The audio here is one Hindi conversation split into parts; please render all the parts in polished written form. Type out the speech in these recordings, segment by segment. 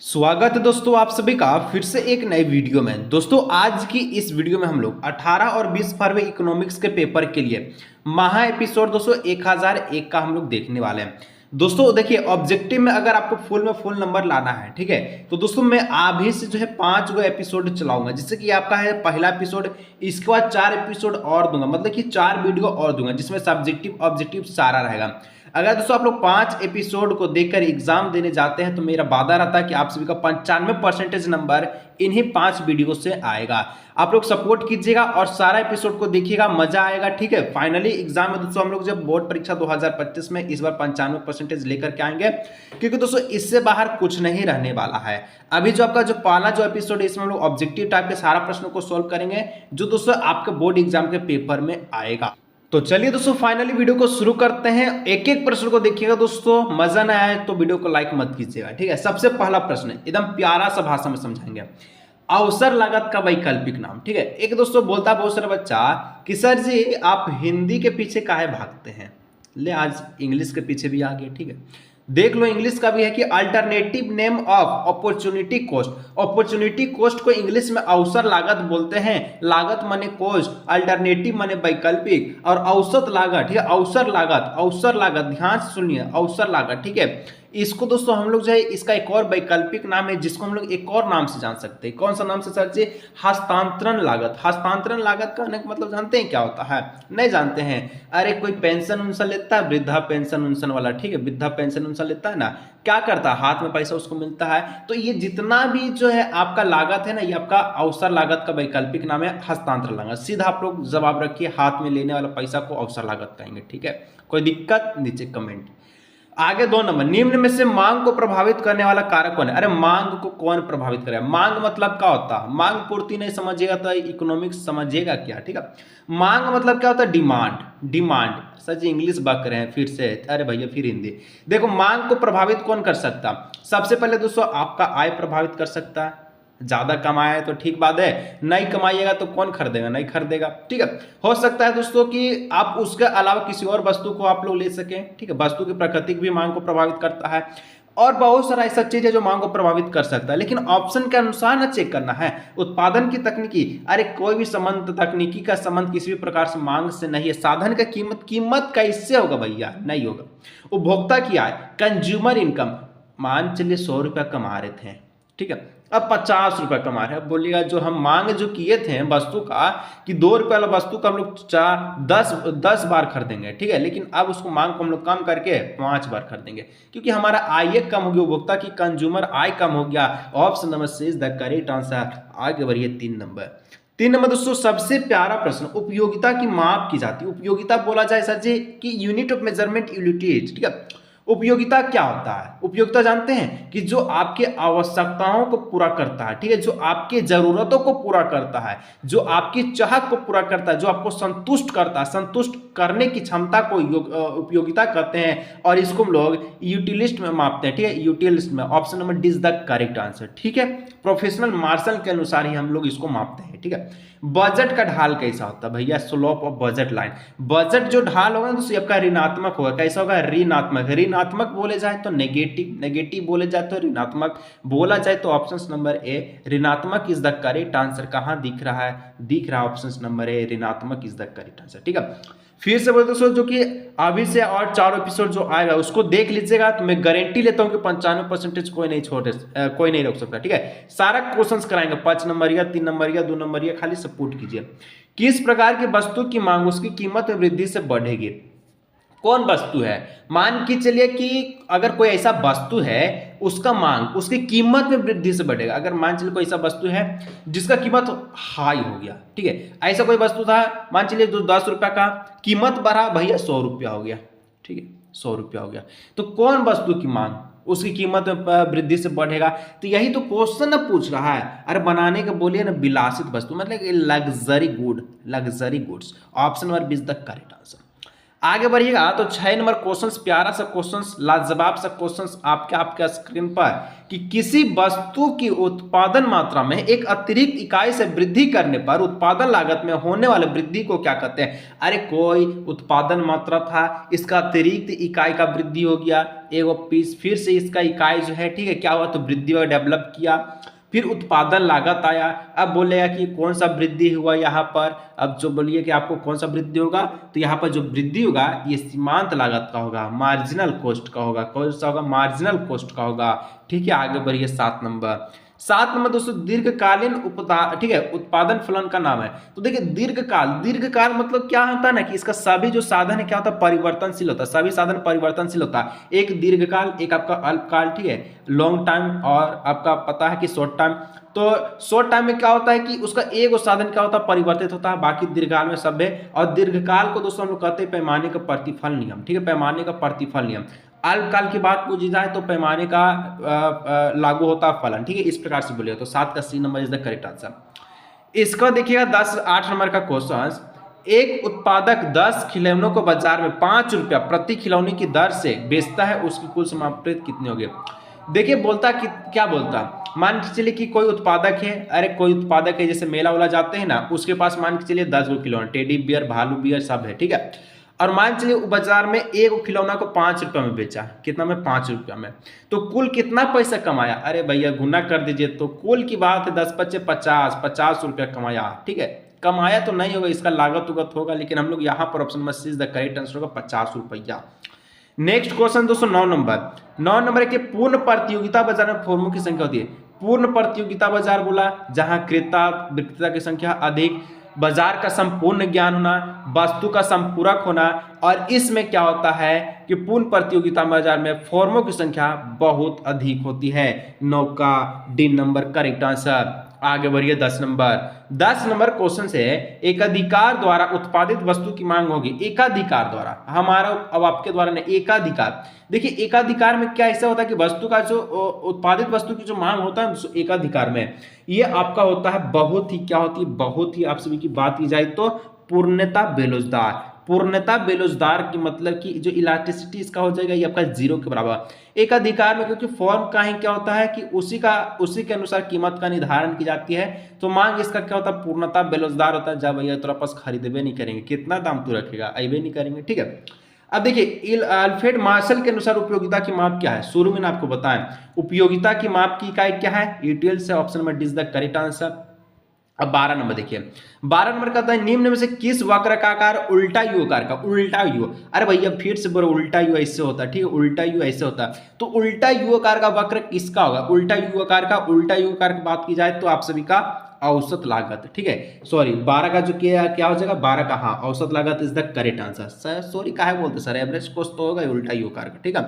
स्वागत है दोस्तों आप सभी का फिर से एक नए वीडियो में। दोस्तों आज की इस वीडियो में हम लोग 18 और 20 फरवरी इकोनॉमिक्स के पेपर के लिए महा एपिसोड दोस्तों 1001 का हम लोग देखने वाले हैं। दोस्तों देखिए ऑब्जेक्टिव में अगर आपको फुल नंबर लाना है, ठीक है, तो दोस्तों मैं अभी से जो है 5 गो एपिसोड चलाऊंगा, जिससे कि आपका है पहला एपिसोड, इसके बाद 4 एपिसोड और दूंगा, मतलब कि 4 वीडियो और दूंगा, जिसमें सब्जेक्टिव ऑब्जेक्टिव सारा रहेगा। अगर दोस्तों आप लोग 5 एपिसोड को देखकर एग्जाम देने जाते हैं तो मेरा वादा रहता है कि आप सभी का 95% नंबर इन्हीं 5 वीडियो से आएगा। आप लोग सपोर्ट कीजिएगा और सारा एपिसोड को देखिएगा, मजा आएगा, ठीक है। फाइनली एग्जाम में दोस्तों हम लोग जब बोर्ड परीक्षा 2025 में इस बार 95% लेकर के आएंगे, क्योंकि दोस्तों इससे बाहर कुछ नहीं रहने वाला है। अभी जो आपका जो पहला जो एपिसोड है इसमें हम लोग ऑब्जेक्टिव टाइप के सारा प्रश्नों को सोल्व करेंगे, जो दोस्तों आपके बोर्ड एग्जाम के पेपर में आएगा। तो चलिए दोस्तों फाइनली वीडियो को शुरू करते हैं। एक एक प्रश्न को देखिएगा दोस्तों, मजा ना आए तो वीडियो को लाइक मत कीजिएगा, ठीक है। सबसे पहला प्रश्न एकदम प्यारा सा भाषा में समझाएंगे, अवसर लागत का वैकल्पिक नाम, ठीक है। एक दोस्तों बोलता बहुत सारा बच्चा कि सर जी आप हिंदी के पीछे काहे भागते हैं, ले आज इंग्लिश के पीछे भी आ गए, ठीक है। देख लो इंग्लिश का भी है कि alternative name of opportunity cost. Opportunity cost को इंग्लिश में अवसर लागत बोलते हैं। लागत माने कॉस्ट, अल्टरनेटिव माने वैकल्पिक, और औसत लागत, ठीक है। अवसर लागत, अवसर लागत, ध्यान से सुनिए, अवसर लागत, ठीक है। इसको दोस्तों हम लोग जो है इसका एक और वैकल्पिक नाम है, जिसको हम लोग एक और नाम से जान सकते हैं। कौन सा नाम से सर जी? हस्तांतरण लागत। हस्तांतरण लागत का मतलब जानते हैं क्या होता है? नहीं जानते हैं? अरे कोई पेंशन उनसा लेता है, वृद्धा पेंशन उनसन वाला, ठीक है, वृद्धा पेंशन उनसा लेता है ना, क्या करता है, हाथ में पैसा उसको मिलता है। तो ये जितना भी जो है आपका लागत है ना, ये आपका अवसर लागत का वैकल्पिक नाम है, हस्तांतरण लागत। सीधा आप लोग जवाब रखिए, हाथ में लेने वाला पैसा को अवसर लागत कहेंगे, ठीक है। कोई दिक्कत नीचे कमेंट। आगे 2 नंबर, निम्न में से मांग को प्रभावित करने वाला कारक कौन है? अरे मांग को कौन प्रभावित करे? मांग मतलब क्या होता है? मांग पूर्ति नहीं समझिएगा तो इकोनॉमिक्स समझिएगा क्या, ठीक है। मांग मतलब क्या होता है? डिमांड। डिमांड सर जी इंग्लिश बात कर रहे हैं फिर से, अरे भैया फिर हिंदी। देखो मांग को प्रभावित कौन कर सकता? सबसे पहले दोस्तों आपका आय प्रभावित कर सकता है। ज्यादा कमाए तो ठीक बात है, नहीं कमाइएगा तो कौन खरीदेगा? नहीं खरीदेगा, ठीक है। हो सकता है दोस्तों कि आप उसके अलावा किसी और वस्तु को आप लोग ले सकें, ठीक है। वस्तु की प्रकृति भी मांग को प्रभावित करता है, और बहुत सारा ऐसा चीज है जो मांग को प्रभावित कर सकता है, लेकिन ऑप्शन के अनुसार ना चेक करना है। उत्पादन की तकनीकी, अरे कोई भी संबंध, तकनीकी का संबंध किसी भी प्रकार से मांग से नहीं है। साधन का कीमत, कीमत कैसे होगा भैया? नहीं होगा। उपभोक्ता की आय, कंज्यूमर इनकम, मान चलिए 100 रुपया कमा रहे थे, ठीक है, अब 50 रुपया कमा रहे हैं। अब बोलिएगा जो हम मांग जो किए थे वस्तु का कि 2 रुपये वाला वस्तु का हम लोग 10 बार खरीदेंगे, ठीक है, लेकिन अब उसको मांग को हम लोग कम करके 5 बार खरीदेंगे, क्योंकि हमारा आय कम हो गया, उपभोक्ता की कंज्यूमर आय कम हो गया। Option number C is the correct answer. आगे बढ़िए 3 नंबर दोस्तों सबसे प्यारा प्रश्न, उपयोगिता की माप की जाती है। उपयोगिता बोला जाए सर जी कि यूनिट ऑफ मेजरमेंट यूटिलिटी, ठीक है। उपयोगिता क्या होता है? उपयोगिता जानते हैं कि जो आपके आवश्यकताओं को पूरा करता है, ठीक है, जो आपकी जरूरतों को पूरा करता है, जो आपकी चाहत को पूरा करता है, जो आपको संतुष्ट करता है, संतुष्ट करने की क्षमता को उपयोगिता कहते हैं, और इसको हम लोग यूटिलिस्ट में मापते हैं, ठीक है, यूटिलिस्ट में। Option number D is the correct answer, ठीक है। प्रोफेशनल मार्शल के अनुसार ही हम लोग इसको मापते हैं, ठीक है। बजट का ढाल कैसा होता है भैया? Slope of budget line. Budget जो ढाल होगा तो आपका ऋणात्मक होगा। कैसा होगा? ऋणात्मक। ऋणात्मक बोले जाए तो नेगेटिव, नेगेटिव बोले जाए तो ऋणात्मक, बोला जाए तो ऑप्शन नंबर ए ऋणात्मक इज द करेक्ट आंसर। कहां दिख रहा है? दिख रहा है ऑप्शन नंबर ए, ऋणात्मक इज द करेक्ट आंसर, ठीक है। फिर से बोले दोस्तों जो कि अभी से और 4 एपिसोड जो आएगा उसको देख लीजिएगा, तो मैं गारंटी लेता हूं कि 95% कोई नहीं रोक सकता, ठीक है। सारा क्वेश्चंस कराएंगे, 5 नंबर या 3 नंबर या 2 नंबर या, खाली सपोर्ट कीजिए। किस प्रकार की वस्तु की मांग उसकी कीमत में वृद्धि से बढ़ेगी? कौन वस्तु है? मान के चलिए कि अगर कोई ऐसा वस्तु है उसका मांग उसकी कीमत में वृद्धि से बढ़ेगा। अगर मान चलिए कोई ऐसा वस्तु है जिसका कीमत हाई हो गया, ठीक है, ऐसा कोई वस्तु था मान चलिए जो 10 रुपया का, कीमत बढ़ा भैया 100 रुपया हो गया, ठीक है, 100 रुपया हो गया, तो कौन वस्तु की मांग उसकी कीमत में वृद्धि से बढ़ेगा? तो यही तो क्वेश्चन ना पूछ रहा है। अरे बनाने का बोलिए ना विलासित वस्तु, मतलब luxury good, luxury goods. Option number B is the correct answer. आगे बढ़िएगा तो 6 नंबर क्वेश्चन, प्यारा सा क्वेश्चन, लाजवाब सा क्वेश्चन आपके स्क्रीन पर, कि किसी वस्तु की उत्पादन मात्रा में एक अतिरिक्त इकाई से वृद्धि करने पर उत्पादन लागत में होने वाले वृद्धि को क्या कहते हैं। अरे कोई उत्पादन मात्रा था, इसका अतिरिक्त इकाई का वृद्धि हो गया, एक पीस फिर से इसका इकाई जो है, ठीक है, क्या हुआ तो वृद्धि और डेवलप किया, फिर उत्पादन लागत आया। अब बोलेगा कि कौन सा वृद्धि हुआ यहाँ पर, अब जो बोलिए कि आपको कौन सा वृद्धि होगा, तो यहाँ पर जो वृद्धि होगा ये सीमांत लागत का होगा, मार्जिनल कॉस्ट का होगा। कौन सा होगा, मार्जिनल कॉस्ट का होगा। ठीक है, आगे बढ़िए 7 नंबर दोस्तों, दीर्घकालीन ठीक है, उत्पादन फलन का नाम है। तो देखिए दीर्घकाल मतलब क्या होता है ना, कि इसका सभी जो साधन है क्या होता है, परिवर्तनशील होता है, सभी साधन परिवर्तनशील होता है। एक दीर्घकाल, एक आपका अल्पकाल, ठीक है, लॉन्ग टाइम, और आपका पता है कि शॉर्ट टाइम। तो शॉर्ट टाइम में क्या होता है कि उसका एक साधन क्या होता है, परिवर्तित होता है, बाकी दीर्घकाल में सब है। और दीर्घकाल को दोस्तों हम लोग कहते हैं पैमाने का प्रतिफल नियम। ठीक है, पैमाने का प्रतिफल नियम। अल्पकाल की बात पूछी जाए तो पैमाने का लागू होता है फलन। ठीक है, इस प्रकार से बोलिएगा। तो 7 का C number is the correct answer. इसका देखिएगा 8 नंबर का क्वेश्चन, एक उत्पादक 10 खिलौनों को बाजार में 5 रुपया प्रति खिलौने की दर से बेचता है, उसकी कुल समाप्त कितनी होगी। देखिए बोलता कि क्या बोलता, मान के चलिए कि कोई उत्पादक है, अरे कोई उत्पादक है, जैसे मेला वाला जाते हैं ना, उसके पास मान के चलिए 10 गो खिलौने, टेडी बियर, भालू बियर सब है। ठीक है, और मान चलिए बाजार में एक खिलौना को 5 रुपया में बेचा, कितना में, 5 रुपया में। तो कुल कितना पैसा कमाया, अरे भैया गुना कर दीजिए, तो कुल की बात है 10 पच्चे 50 रुपया कमाया। ठीक है, कमाया तो नहीं होगा, इसका लागत उगत होगा, लेकिन हम लोग यहाँ पर option number C is the correct answer होगा, 50 रुपया। नेक्स्ट क्वेश्चन दोस्तों 9 नंबर के पूर्ण प्रतियोगिता बाजार में फर्मों की संख्या होती है। पूर्ण प्रतियोगिता बाजार बोला जहां क्रेता विक्रेता की संख्या अधिक, बाजार का संपूर्ण ज्ञान होना, वस्तु का संपूरक होना, और इसमें क्या होता है कि पूर्ण प्रतियोगिता बाजार में फर्मों की संख्या बहुत अधिक होती है। 9 का डी नंबर करेक्ट आंसर। आगे बढ़िए 10 नंबर क्वेश्चन से, एकाधिकार द्वारा उत्पादित वस्तु की मांग होगी। एकाधिकार द्वारा, हमारा अब आपके द्वारा ने एकाधिकार। देखिए एकाधिकार में क्या ऐसा होता है कि वस्तु का जो उत्पादित वस्तु की जो मांग होता है एकाधिकार में, ये आपका होता है बहुत ही क्या होती है, बहुत ही आप सभी की बात की जाए तो पूर्णता बेरोजगार। पूर्णता बेरोजगार की मतलब कि जो इलास्टिसिटी इसका हो जाएगा ये आपका 0 के बराबर। एक अधिकार में क्योंकि फॉर्म का ही क्या होता है कि उसी के अनुसार कीमत का निर्धारण की जाती है, तो मांग इसका क्या होता है, पूर्णता बेरोजगार होता है। जब भैया तोरा पास खरीदबे नहीं करेंगे, कितना दाम तू रखेगा, अबे नहीं करेंगे। ठीक है, अब देखिए अल्फ्रेड मार्शल के अनुसार उपयोगिता की माप क्या है। शुरू में आपको बताएं उपयोगिता की माप की इकाई क्या है, यूटिल से option number D is the correct answer. अब 12 नंबर देखिए, 12 नंबर का है निम्न में से किस वक्र का आकार उल्टा यू आकार का। उल्टा यू, अरे भैया फिर से बोलो, उल्टा यू ऐसे होता है। ठीक है, उल्टा यू ऐसे होता है, तो उल्टा यू आकार का वक्र किसका होगा। उल्टा यू आकार का, उल्टा यू आकार की बात की जाए तो आप सभी का औसत लागत। ठीक है, सॉरी 12 का जो क्या हो जाएगा, 12 का, हाँ औसत लागत is the correct answer. Sir sorry काहे बोलते सर, एवरेज कॉस्ट तो होगा उल्टा यू आकार का। ठीक है,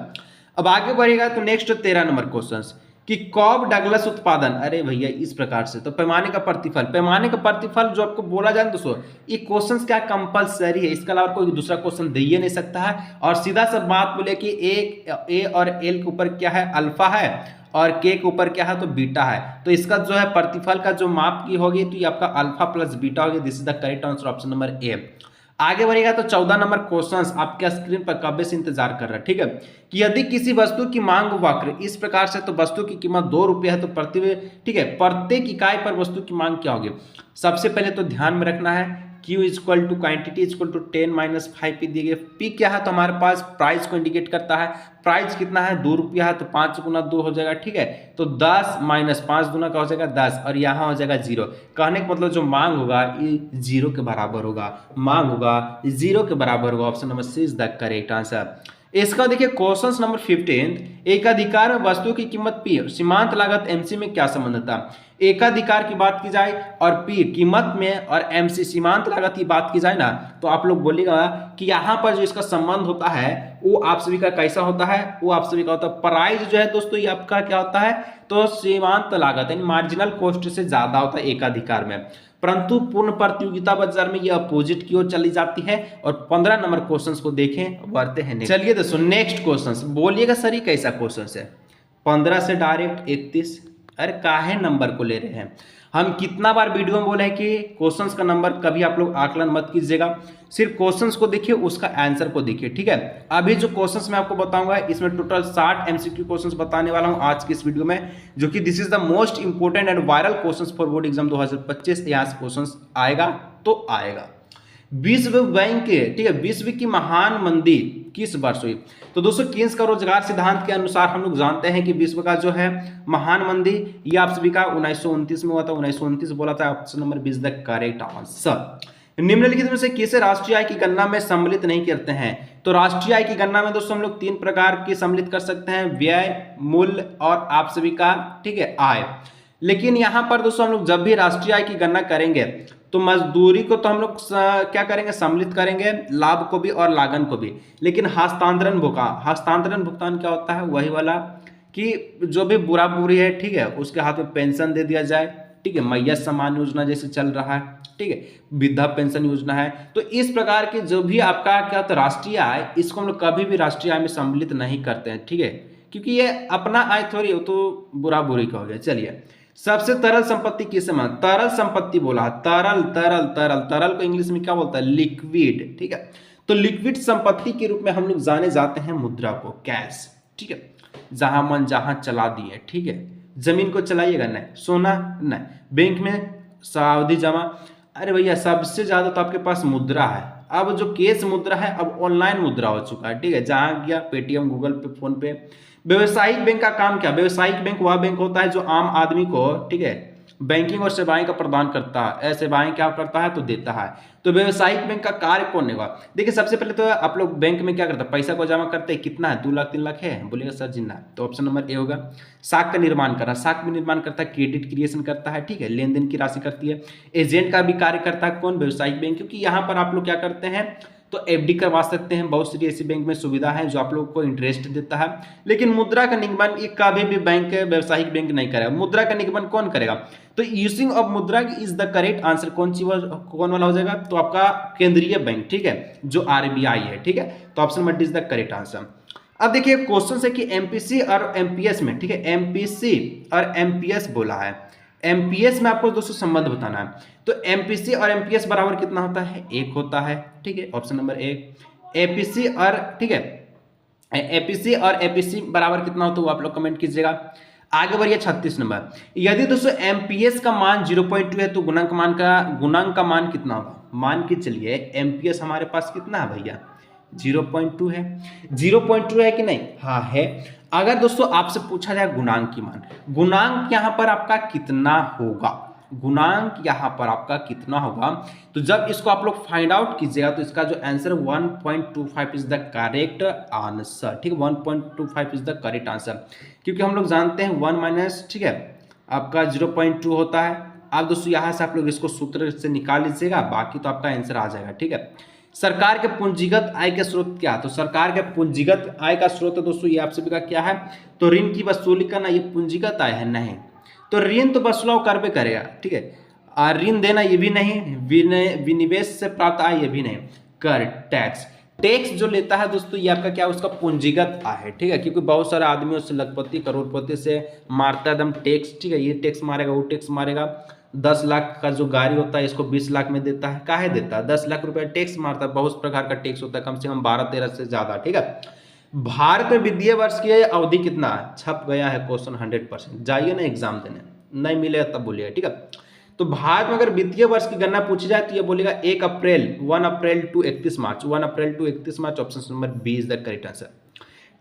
अब आगे बढ़ेगा तो नेक्स्ट 13 नंबर क्वेश्चन कि कॉब डगलस उत्पादन, अरे भैया इस प्रकार से, तो पैमाने का प्रतिफल जो आपको बोला जाए दोस्तों, ये क्वेश्चन क्या कंपलसरी है, इसके अलावा कोई दूसरा क्वेश्चन दे ही नहीं सकता है। और सीधा सा बात बोले कि ए और एल के ऊपर क्या है, अल्फा है, और के के ऊपर क्या है तो बीटा है, तो इसका जो है प्रतिफल का जो माप की होगी तो ये आपका अल्फा प्लस बीटा होगी। This is the correct answer, option number ए। आगे बढ़ेगा तो 14 नंबर क्वेश्चंस आपके स्क्रीन पर कब से इंतजार कर रहा है। ठीक है, कि यदि किसी वस्तु की मांग वक्र इस प्रकार से, तो वस्तु की कीमत 2 रुपये है, तो प्रत्येक इकाई पर वस्तु की मांग क्या होगी। सबसे पहले तो ध्यान में रखना है Q equal to quantity equal to 10 minus 5 दिए गए। P क्या है तो हमारे पास प्राइस को इंडिकेट करता है। प्राइस कितना है, 2 रुपया है, तो 5 गुना 2 हो जाएगा। ठीक है, तो 10 माइनस 5 गुना का हो जाएगा 10, और यहाँ हो जाएगा 0। कहने का मतलब जो मांग होगा ये 0 के बराबर होगा, मांग होगा 0 के बराबर होगा। Option number C is the correct answer. इसका देखिए क्वेश्चन नंबर 15, एकाधिकार में वस्तु की कीमत P, सीमांत लागत MC में क्या संबंध था। एकाधिकार की बात की जाए और P कीमत में, और MC सीमांत लागत की बात की जाए ना, तो आप लोग बोलिएगा कि यहाँ पर जो इसका संबंध होता है वो आप सभी का कैसा होता है, वो आप सभी का होता है प्राइस जो है दोस्तों, ये आपका क्या होता है तो सीमांत लागत यानी मार्जिनल कॉस्ट से ज्यादा होता है एकाधिकार में, परंतु पूर्ण प्रतियोगिता बाजार में ये अपोजिट की ओर चली जाती है। और 15 नंबर क्वेश्चंस को देखें, बढ़ते हैं। चलिए दोस्तों नेक्स्ट क्वेश्चंस, बोलिएगा सर ये कैसा क्वेश्चन है। 15 से डायरेक्ट 31, अरे काहे नंबर को ले रहे हैं? हम कितना बार वीडियो में बोले हैं कि क्वेश्चंस का नंबर कभी आप लोग आकलन मत कीजिएगा, सिर्फ क्वेश्चंस को देखिए, उसका आंसर को देखिए, ठीक है। अभी जो क्वेश्चंस मैं आपको बताऊंगा इसमें टोटल 60 एमसीक्यू क्वेश्चंस बताने वाला हूं आज की इस वीडियो में, जो कि this is the most important and viral questions for board exam 2025। यहाँ से क्वेश्चंस आएगा तो आएगा। विश्व बैंक के, ठीक है, विश्व की महान मंदी किस वर्ष हुई? तो दोस्तों कीन्स का रोजगार सिद्धांत के अनुसार हम लोग जानते हैं कि विश्व का जो है महान मंदी ये आप सभी का 1929 में हुआ था। 1929 बोला था। Option number 20 the correct answer. निम्नलिखित में से किसे राष्ट्रीय आय की गणना में सम्मिलित नहीं करते हैं? तो राष्ट्रीय आय की गणना में दोस्तों हम लोग 3 प्रकार की सम्मिलित कर सकते हैं, व्यय, मूल्य और आप सभी का, ठीक है, आय। लेकिन यहां पर दोस्तों हम लोग जब भी राष्ट्रीय आय की गणना करेंगे तो मजदूरी को तो हम लोग क्या करेंगे, सम्मिलित करेंगे, लाभ को भी और लागत को भी। लेकिन हस्तांतरण भुगतान क्या होता है? वही वाला कि जो भी बुरा बुरी है, ठीक है, उसके हाथ में पेंशन दे दिया जाए, ठीक है, मैया सम्मान योजना जैसे चल रहा है, ठीक है, वृद्धा पेंशन योजना है। तो इस प्रकार के जो भी आपका क्या होता है राष्ट्रीय आय, इसको हम लोग कभी भी राष्ट्रीय आय में सम्मिलित नहीं करते हैं, ठीक है, क्योंकि ये अपना आय थोड़ी, तो बुरा बुरी का हो गया। चलिए, सबसे तरल संपत्ति किसे मान? तरल संपत्ति बोला, तरल तरल तरल तरल को इंग्लिश में क्या बोलता है? लिक्विड, ठीक है। तो लिक्विड संपत्ति के रूप में हम लोग जाने जाते हैं मुद्रा को, कैश, ठीक है, जहां मन जहां चला दिए, ठीक है। जमीन को चलाइएगा नहीं, सोना नहीं, बैंक में सावधि जमा, अरे भैया सबसे ज्यादा तो आपके पास मुद्रा है। अब जो केस मुद्रा है अब ऑनलाइन मुद्रा हो चुका है, ठीक है, जहां गया पेटीएम, गूगल पे, फोन पे। व्यवसायिक बैंक का काम क्या? व्यवसायिक बैंक वह बैंक होता है जो आम आदमी को, ठीक है, बैंकिंग और सेवाएं का प्रदान करता है, सेवाएं क्या करता है? तो देता है। तो व्यवसायिक बैंक का कार्य कौन होगा? देखिए सबसे पहले तो आप लोग बैंक में क्या करते हैं? पैसा को जमा करते हैं, कितना है? 2 लाख 3 लाख है, बोलेगा सर जी ना, तो ऑप्शन नंबर ए होगा। साख का निर्माण कर रहा है, साख भी निर्माण करता है, क्रेडिट क्रिएशन करता है, ठीक है, लेन देन की राशि करती है। एजेंट का भी कार्य करता है कौन? व्यवसायिक बैंक, क्योंकि यहाँ पर आप लोग क्या करते हैं तो एफडी करवा सकते हैं। बहुत सी ऐसी बैंक में सुविधा है जो आप लोगों को इंटरेस्ट देता है। लेकिन मुद्रा का निगमन ये कभी भी बैंक, व्यवसायिक बैंक नहीं करेगा। मुद्रा का निगमन कौन करेगा? तो यूजिंग ऑफ मुद्रा इज द करेक्ट आंसर। कौन वाला हो जाएगा? तो आपका केंद्रीय बैंक, ठीक है, जो आरबीआई है, ठीक है। तो option number D is the correct answer. अब देखिए क्वेश्चन है कि एमपीसी और एमपीएस में, ठीक है, एमपीसी और एमपीएस बोला है। एमपीएस में आपको दोस्तों संबंध बताना है। तो एमपीसी और एमपीएस बराबर कितना होता है? 1 होता है, ठीक है, ऑप्शन नंबर 1। एपीसी और, ठीक है, एपीसी और एपीसी बराबर कितना होता है वो आप लोग कमेंट कीजिएगा। आगे बढ़िए 36 नंबर। यदि दोस्तों एमपीएस का मान 0.2 है तो गुणांक का मान कितना होगा? मान के चलिए एमपीएस हमारे पास कितना है भैया? 0.2 है। 0.2 है कि नहीं? हाँ है। अगर दोस्तों आपसे पूछा जाए गुणांक की मान, गुणांक यहां पर आपका कितना होगा? गुणांक यहां पर आपका कितना होगा? तो जब इसको आप लोग फाइंड आउट कीजिएगा तो इसका जो answer 1.25 is the correct answer, ठीक है, 1.25 इज द करेक्ट आंसर। क्योंकि हम लोग जानते हैं 1 माइनस, ठीक है, आपका 0.2 होता है। अब दोस्तों यहां से आप लोग इसको सूत्र से निकाल लीजिएगा, बाकी तो आपका आंसर आ जाएगा, ठीक है। सरकार के पूंजीगत आय के स्रोत क्या? तो सरकार के पूंजीगत आय का स्रोत दोस्तों ये आप सभी का क्या है? तो ऋण की वसूली करना, ये पूंजीगत आय है? नहीं। तो ऋण तो वसूलाव कर पे करेगा, ठीक है, और ऋण देना ये भी नहीं, विनिवेश से प्राप्त आय ये भी नहीं। कर, टैक्स जो लेता है दोस्तों ये आपका क्या, उसका पूंजीगत आय है, ठीक है, क्योंकि बहुत सारे आदमियों से, लखपति करोड़पति से मारता एकदम टैक्स, ठीक है, ये टैक्स मारेगा, वो टैक्स मारेगा। 10 लाख का जो गाड़ी होता है इसको 20 लाख में देता है, काहे देता है? 10 लाख रुपए टैक्स मारता है। बहुत प्रकार का टैक्स होता है, कम से कम 12-13 से ज्यादा, ठीक है। भारत में वित्तीय वर्ष की अवधि कितना है? छप गया है क्वेश्चन 100%, जाइए ना एग्जाम देने, नहीं मिलेगा तब बोलिएगा, ठीक है। तो भारत में अगर वित्तीय वर्ष की गणना पूछी जाए तो ये बोलेगा 1 April to 31 March, 1 April to 31 March. Option number B is the correct answer.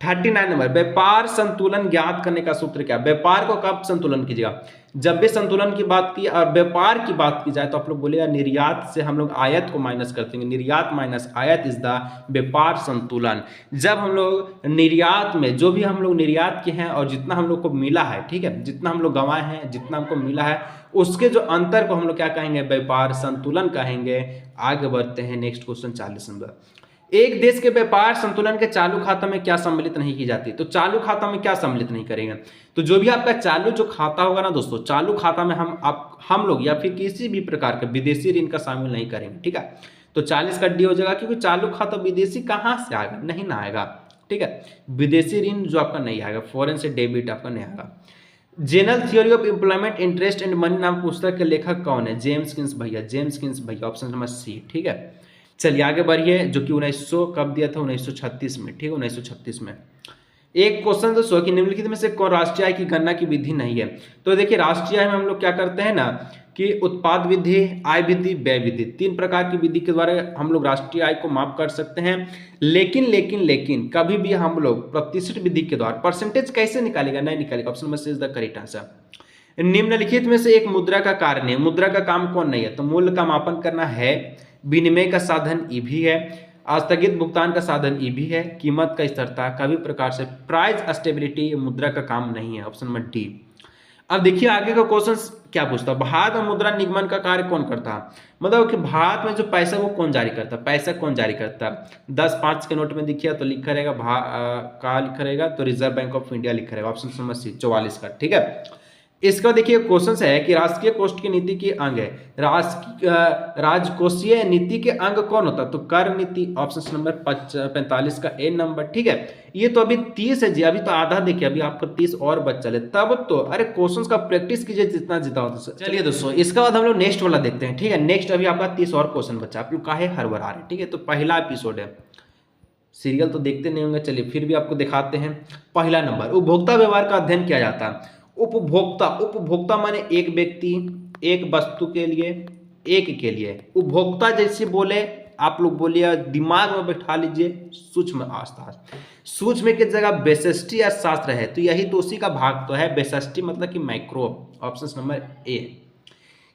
39 number, व्यापार संतुलन ज्ञात करने का सूत्र क्या? व्यापार को कब संतुलन कीजिएगा? जब भी संतुलन की बात की और व्यापार की बात की जाए तो आप लोग बोलेगा निर्यात से हम लोग आयात को माइनस कर देंगे। निर्यात माइनस आयात इज द व्यापार संतुलन। जब हम लोग निर्यात में जो भी हम लोग निर्यात किए हैं और जितना हम लोग को मिला है, ठीक है, जितना हम लोग गंवाए हैं, जितना हमको मिला है, उसके जो अंतर को हम लोग क्या कहेंगे? व्यापार संतुलन कहेंगे। आगे बढ़ते हैं, नेक्स्ट क्वेश्चन 40 नंबर। एक देश के व्यापार संतुलन के चालू खाता में क्या सम्मिलित नहीं की जाती? तो चालू खाता में क्या सम्मिलित नहीं करेंगे? तो जो भी आपका चालू जो खाता होगा ना दोस्तों, चालू खाता में हम लोग या फिर किसी भी प्रकार के विदेशी ऋण का शामिल नहीं करेंगे, ठीक है। तो 40 का डी हो जाएगा, क्योंकि चालू खाता विदेशी कहाँ से आएगा? नहीं ना आएगा, ठीक है, विदेशी ऋण जो आपका नहीं आएगा, फॉरेन से डेबिट आपका नहीं आएगा। General theory of employment interest and money नाम पुस्तक के लेखक कौन है? जेम्स किन्स भैया, जेम्स किन्स भैया, ऑप्शन नंबर सी। ठीक है, चलिए आगे बढ़िए। जो कि 1900 कब दिया था? 1936 में। ठीक है, 1936 में। एक क्वेश्चन दोस्तों कि निम्नलिखित में से कौन राष्ट्रीय आय की गणना की विधि नहीं है? तो देखिए राष्ट्रीय आय में हम लोग क्या करते हैं ना कि उत्पाद विधि, आय विधि, व्यय विधि, तीन प्रकार की विधि के द्वारा हम लोग राष्ट्रीय आय को माप कर सकते हैं। लेकिन कभी भी हम लोग प्रतिशत विधि के द्वारा परसेंटेज कैसे निकालेगा? नहीं निकालेगा। Option number C is the correct answer. निम्नलिखित में से एक मुद्रा का कार्य नहीं है। मुद्रा का काम कौन नहीं है? तो मूल्य का मापन करना है, विनिमय का साधन ई भी है, आस्थगित भुगतान का साधन ई भी है, कीमत का स्थिरता का भी प्रकार से प्राइस स्टेबिलिटी मुद्रा का काम नहीं है। Option number D. अब देखिए आगे का क्वेश्चन क्या पूछता है, भारत में मुद्रा निगमन का कार्य कौन करता है? मतलब कि भारत में जो पैसा वो कौन जारी करता है? पैसा कौन जारी करता है? 10 5 के नोट में दिखिए तो लिखा रहेगा का लिखा रहेगा तो रिजर्व बैंक ऑफ इंडिया लिखा रहेगा। ऑप्शन नंबर सी 44 का। ठीक है, इसका देखिए क्वेश्चन है कि राष्ट्रीय कोष की नीति के अंग है, राजकोषीय नीति के अंग कौन होता है? तो कर नीति। ऑप्शन नंबर 45 का ए नंबर। ठीक है, ये तो अभी 30 है जी, अभी तो आधा देखिए, अभी आपको 30 और बच चले तब तो। अरे क्वेश्चंस का प्रैक्टिस कीजिए जितना जितना होता है। चलिए दोस्तों इसके बाद हम लोग नेक्स्ट वाला देखते हैं। ठीक है, नेक्स्ट अभी आपका 30 और क्वेश्चन बचा, आप लोग काहे हड़बड़ा रहे? ठीक है, तो पहला एपिसोड है, सीरियल तो देखते नहीं होंगे, चलिए फिर भी आपको दिखाते हैं। पहला नंबर, उपभोक्ता व्यवहार का अध्ययन किया जाता है। उपभोक्ता, उपभोक्ता माने एक व्यक्ति, एक वस्तु के लिए, एक के लिए। उपभोक्ता जैसे बोले आप लोग बोलिए, दिमाग में बैठा लीजिए सूक्ष्म अर्थशास्त्र। सूक्ष्म की जगह बेसष्टी अर्थशास्त्र है, तो यही तो उसी का भाग तो है। बेसष्टी मतलब कि माइक्रो। ऑप्शन नंबर ए।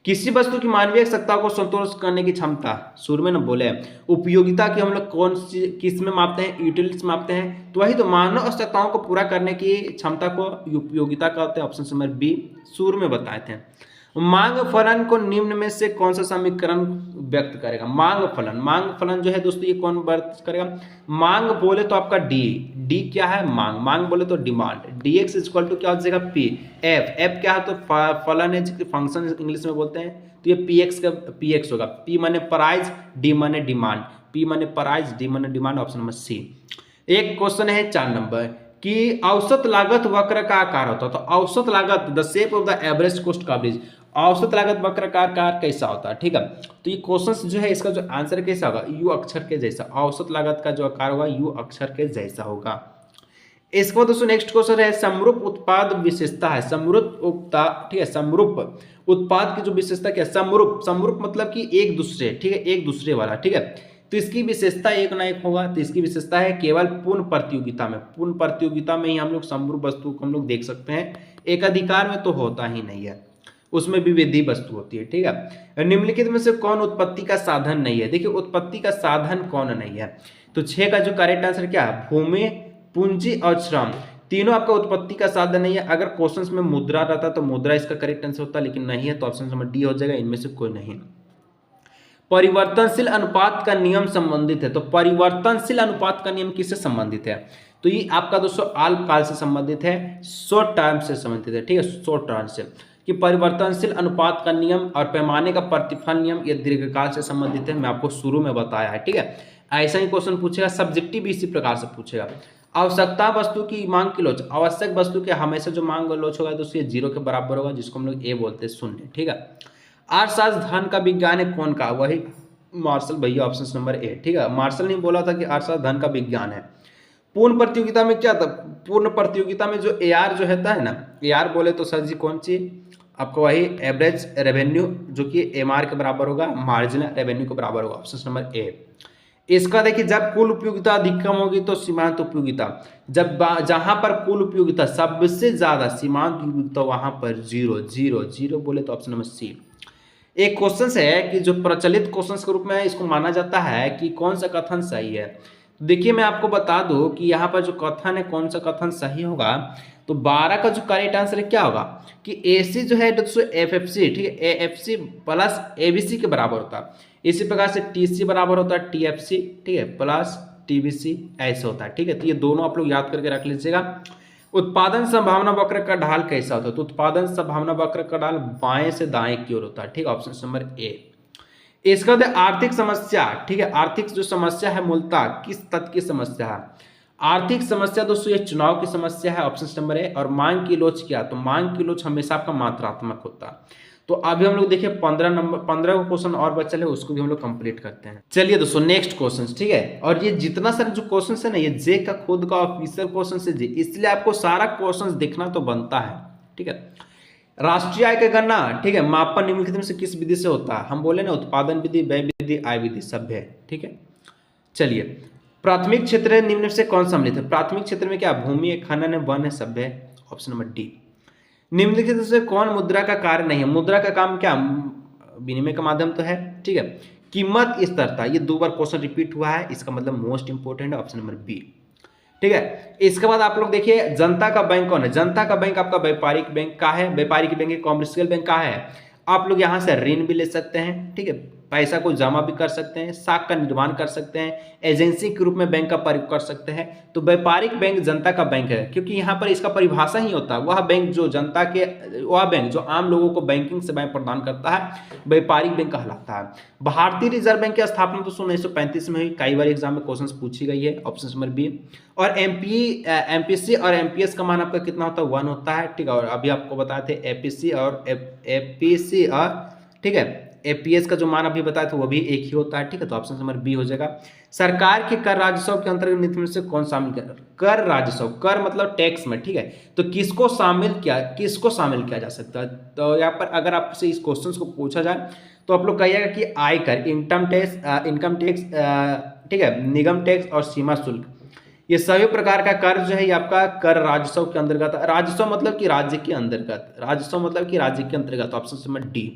किसी वस्तु की मानवीय आवश्यकता को संतोष करने की क्षमता, शुरू में न बोले उपयोगिता की हम लोग कौन सी किस में मापते हैं? यूटिलिटी मापते हैं, तो वही तो मानव आवश्यकताओं को पूरा करने की क्षमता को उपयोगिता कहते हैं। ऑप्शन नंबर बी शुरू में बताए थे। मांग फलन को निम्न में से कौन सा समीकरण व्यक्त करेगा? मांग फलन, मांग फलन जो है दोस्तों ये कौन व्यक्त करेगा? मांग बोले तो आपका डी, डी क्या है? मांग, मांग बोले तो demand. D X equal to क्या हो जाएगा? पी। एफ, एफ क्या है? तो फलन है, फंक्शन इंग्लिश में बोलते हैं, तो ये पी एक्स का पी एक्स होगा। पी माने प्राइस, डी माने डिमांड, पी माने प्राइस, डी माने डिमांड। Option number C. एक क्वेश्चन है 4 नंबर कि औसत लागत वक्र का आकार होता है। तो औसत लागत, the shape of the average cost coverage, औसत लागत वक्र का आकार कैसा होता है? ठीक है, तो ये क्वेश्चन जो है इसका जो आंसर कैसा होगा? यू अक्षर के जैसा। औसत लागत का जो आकार होगा यू अक्षर के जैसा होगा। इसके बाद दोस्तों नेक्स्ट क्वेश्चन है समरूप उत्पाद विशेषता है। समरूप उत्पाद, ठीक है, समरूप उत्पाद की जो विशेषता क्या है? समरूप, समरूप मतलब कि एक दूसरे, ठीक है, एक दूसरे वाला। ठीक है, तो इसकी विशेषता एक ना एक होगा, तो इसकी विशेषता है केवल पूर्ण प्रतियोगिता में। पूर्ण प्रतियोगिता में ही हम लोग समरूप वस्तु को हम लोग देख सकते हैं, एक अधिकार में तो होता ही नहीं है, उसमें विविधि वस्तु होती है। ठीक है, निम्नलिखित में से कौन उत्पत्ति का साधन नहीं है? देखिए उत्पत्ति का साधन कौन नहीं है? तो 6 का जो करेक्ट आंसर क्या है? भूमि, पूंजी और श्रम, तीनों आपका उत्पत्ति का साधन नहीं है। अगर क्वेश्चंस में मुद्रा रहता तो मुद्रा इसका करेक्ट आंसर होता, लेकिन नहीं है, तो ऑप्शन नंबर डी हो जाएगा, इनमें से कोई नहीं। परिवर्तनशील अनुपात का नियम संबंधित है। तो परिवर्तनशील अनुपात का नियम किससे संबंधित है? तो ये आपका दोस्तों अल्पकाल से संबंधित है, शॉर्ट टर्म से संबंधित है। ठीक है, शॉर्ट टर्म से, कि परिवर्तनशील अनुपात का नियम और पैमाने का प्रतिफल नियम ये दीर्घकाल से संबंधित है। मैं आपको शुरू में बताया है। ठीक है, ऐसा ही क्वेश्चन पूछेगा, सब्जेक्टिव भी इसी प्रकार से पूछेगा। आवश्यकता वस्तु की मांग की लोच, आवश्यक वस्तु के हमेशा जो मांग लोच होगा तो ये 0 के बराबर होगा, जिसको हम लोग ए बोलते हैं, शून्य। ठीक है, अर्थशास्त्र धन का विज्ञान है कौन का? वही मार्शल भैया, ऑप्शन नंबर ए। ठीक है, मार्शल ने बोला था कि अर्थशास्त्र धन का विज्ञान है। पूर्ण प्रतियोगिता में क्या था? पूर्ण प्रतियोगिता में जो एआर जो रहता है ना, एआर बोले तो सर जी कौन सी? आपको वही एवरेज रेवेन्यू, जो कि एमआर के बराबर होगा, मार्जिनल रेवेन्यू के बराबर होगा। ऑप्शन नंबर ए। इसका देखिए जब कुल उपयोगिता अधिकतम होगी तो सीमांत उपयोगिता, जब जहां पर कुल उपयोगिता सबसे ज्यादा सीमांत उपयोगिता वहां पर 0 0 0 बोले तो ऑप्शन नंबर सी। एक क्वेश्चन है कि जो प्रचलित क्वेश्चन के रूप में इसको माना जाता है कि कौन सा कथन सही है। देखिए मैं आपको बता दूं कि यहाँ पर जो कथन है, कौन सा कथन सही होगा, तो 12 का जो करेक्ट आंसर है क्या होगा कि एसी जो है दोस्तों एफएफसी, ठीक है, एएफसी प्लस एबीसी के बराबर होता है। इसी प्रकार से टीसी बराबर होता है टीएफसी, ठीक है, प्लस टीबीसी, ऐसे होता है। ठीक है, तो ये दोनों आप लोग याद करके रख लीजिएगा। उत्पादन संभावना वक्र का ढाल कैसा होता है? तो उत्पादन संभावना वक्र का ढाल बाएं से दाएं की ओर होता है। ठीक है, ऑप्शन नंबर ए। इसका आर्थिक समस्या, ठीक है, आर्थिक जो समस्या है मूलतः किस तत्व की समस्या है? आर्थिक समस्या दोस्तों ये चुनाव की समस्या है, ऑप्शन नंबर है। और मांग की लोच क्या, तो मांग की लोच हमेशा आपका मात्रात्मक होता है। तो अभी हम लोग देखिए 15 को क्वेश्चन और बचल है, उसको भी हम लोग कंप्लीट करते हैं। चलिए दोस्तों नेक्स्ट क्वेश्चन, ठीक है। और ये जितना सारे जो क्वेश्चन है ना, ये जे का खुद का ऑफिशियल क्वेश्चन है जे, इसलिए आपको सारा क्वेश्चन देखना तो बनता है, ठीक है। राष्ट्रीय आय का गणना, ठीक है, मापन निम्नलिखित में से किस विधि से होता है? हम बोले ना, उत्पादन विधि, व्यय विधि, आय विधि, सभ्य है, ठीक है। चलिए, प्राथमिक क्षेत्र निम्न में से कौन सम्मिलित है? प्राथमिक क्षेत्र में क्या भूमि है, खनन है, वन है, सभ्य है, ऑप्शन नंबर डी। निम्नलिखित में से कौन मुद्रा का कार्य नहीं है? मुद्रा का काम क्या, विनिमय का माध्यम तो है, ठीक है। कीमत स्थिरता, ये 2 बार क्वेश्चन रिपीट हुआ है, इसका मतलब मोस्ट इंपोर्टेंट है, ऑप्शन नंबर बी, ठीक है। इसके बाद आप लोग देखिए जनता का बैंक कौन है? जनता का बैंक आपका व्यापारिक बैंक का है, व्यापारिक बैंक है, कॉमर्शियल बैंक का है। आप लोग यहां से ऋण भी ले सकते हैं, ठीक है, पैसा को जमा भी कर सकते हैं, साख का निर्माण कर सकते हैं, एजेंसी के रूप में बैंक का प्रयोग कर सकते हैं। तो व्यापारिक बैंक जनता का बैंक है, क्योंकि यहाँ पर इसका परिभाषा ही होता है, वह बैंक जो जनता के, वह बैंक जो आम लोगों को बैंकिंग सेवाएं प्रदान करता है, व्यापारिक बैंक कहलाता है। भारतीय रिजर्व बैंक की स्थापना तो 1935 में हुई, कई बार एग्जाम में क्वेश्चन पूछी गई है, ऑप्शन नंबर बी। और एमपीसी और एमपीएस का मान आपका कितना होता है? 1 होता है, ठीक है। और अभी आपको बताए थे एपीसी और एपीसी और, ठीक है, एपीएस का जो मान अभी बताया था वो भी एक ही होता है, ठीक है। तो ऑप्शन नंबर बी हो जाएगा। सरकार के कर राजस्व के अंतर्गत नीति में से कौन शामिल कर? कर राजस्व, कर मतलब टैक्स में, ठीक है। तो किसको शामिल किया जा सकता है? तो यहाँ पर अगर आपसे इस क्वेश्चन को पूछा जाए तो आप लोग कहिएगा कि आयकर, इनकम टैक्स, ठीक है, निगम टैक्स और सीमा शुल्क, ये सभी प्रकार का कर जो है ये आपका कर राजस्व के अंतर्गत। राजस्व मतलब कि राज्य के अंतर्गत, ऑप्शन नंबर डी।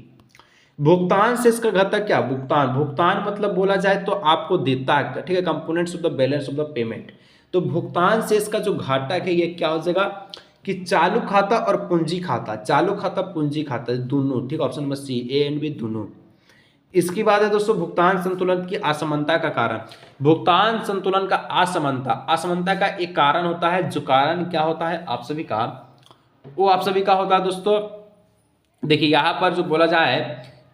भुगतान से इसका घटक क्या? भुगतान मतलब बोला जाए तो आपको देता है, ठीक है, components of the balance of the payment. तो भुगतान से इसका जो घटक है ये क्या हो जाएगा कि चालू खाता और पूंजी खाता, पूंजी खाता दोनों, ठीक, option number C, A and B दोनों। इसकी बात है दोस्तों भुगतान संतुलन की असमानता का कारण। भुगतान संतुलन का असमानता का एक कारण होता है, जो कारण क्या होता है आप सभी का होता है दोस्तों। देखिए यहाँ पर जो बोला जाए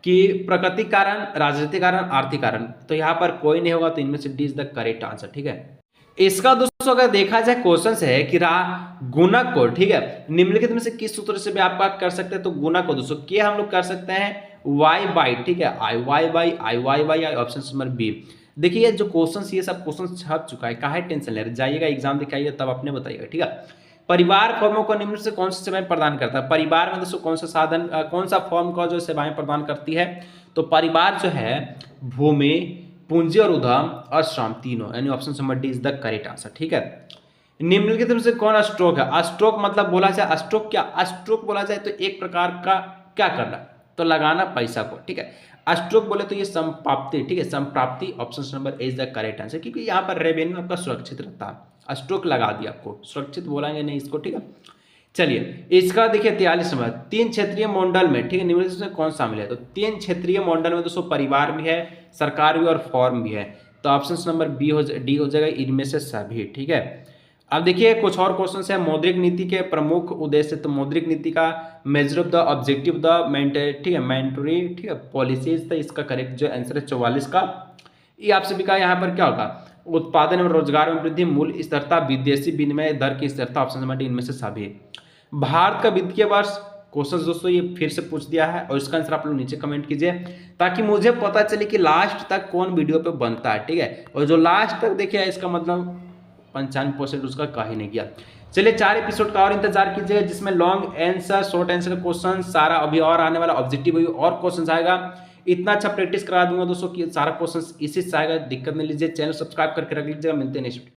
कि प्राकृतिक कारण, राजनीतिक कारण, आर्थिक कारण, तो यहाँ पर कोई नहीं होगा, तो इनमें से D is the correct answer, ठीक है। इसका दोस्तों अगर देखा जाए क्वेश्चन है कि गुणक को, ठीक है, निम्नलिखित में से किस सूत्र से भी आप कर सकते हैं? तो गुणक को दोस्तों के हम लोग कर सकते हैं y बाई, ठीक है, I Y by, option number B. देखिए जो क्वेश्चन, ये सब क्वेश्चन छप चुका है, काहे टेंशन ले रहे, जाइएगा एग्जाम दिखाइए तब अपने बताइएगा, ठीक है। परिवार फर्मों को निम्न से कौन सी सेवाएं प्रदान करता है? परिवार में दोस्तों कौन सा फर्म का जो सेवाएं प्रदान करती है? तो परिवार जो है भूमि, पूंजी और उद्यम और श्रम तीनों, यानी option number D is the correct answer, ठीक है। निम्नलिखित में से कौन स्ट्रोक है? स्ट्रोक मतलब बोला जाए, स्ट्रोक बोला जाए तो एक प्रकार का क्या करना, तो लगाना पैसा को, ठीक है। स्ट्रोक बोले तो ये संप्राप्ति, ठीक है, संप्राप्ति, option number A is the correct answer, क्योंकि यहाँ पर रेवेन्यू आपका सुरक्षित रहता है। स्ट्रोक लगा दिया, आपको सुरक्षित बोलेंगे नहीं इसको, ठीक है। चलिए इसका देखिए 43 नंबर, 3 क्षेत्रीय मॉडल में, ठीक है, निम्नलिखित में कौन शामिल है? तो 3 क्षेत्रीय मॉडल में दोस्तों परिवार भी है, सरकार भी और फॉर्म भी है। तो ऑप्शन नंबर डी हो जाएगा, इनमें से सभी, ठीक है। अब देखिए कुछ और क्वेश्चन है, मौद्रिक नीति के प्रमुख उद्देश्य। तो मौद्रिक नीति का measure of the objective the, ठीक है, मैंडेटरी, ठीक है, पॉलिसीज। तो इसका करेक्ट जो आंसर है 44 का, ये आप सभी का यहाँ पर क्या होगा? उत्पादन और रोजगार में वृद्धि, मूल्य स्थिरता, विदेशी विनिमय दर की स्थिरता, ऑप्शन नंबर डी इनमें से सभी। भारत का वित्तीय वर्ष क्वेश्चन दोस्तों ये फिर से पूछ दिया है, और इसका आंसर आप लोग नीचे कमेंट कीजिए, ताकि मुझे पता चले कि लास्ट तक कौन वीडियो पे बनता है, ठीक है। और जो लास्ट तक देखिए इसका मतलब 95% उसका का ही नहीं किया। चलिए 4 एपिसोड का और इंतजार कीजिएगा, जिसमें long answer, short answer question सारा, अभी और आने वाला ऑब्जेक्टिव और क्वेश्चन आएगा। इतना अच्छा प्रैक्टिस करा दूंगा दोस्तों कि सारा क्वेश्चन इसी से आएगा, दिक्कत नहीं लीजिए। चैनल सब्सक्राइब करके रख लीजिएगा, मिलते हैं नेक्स्ट।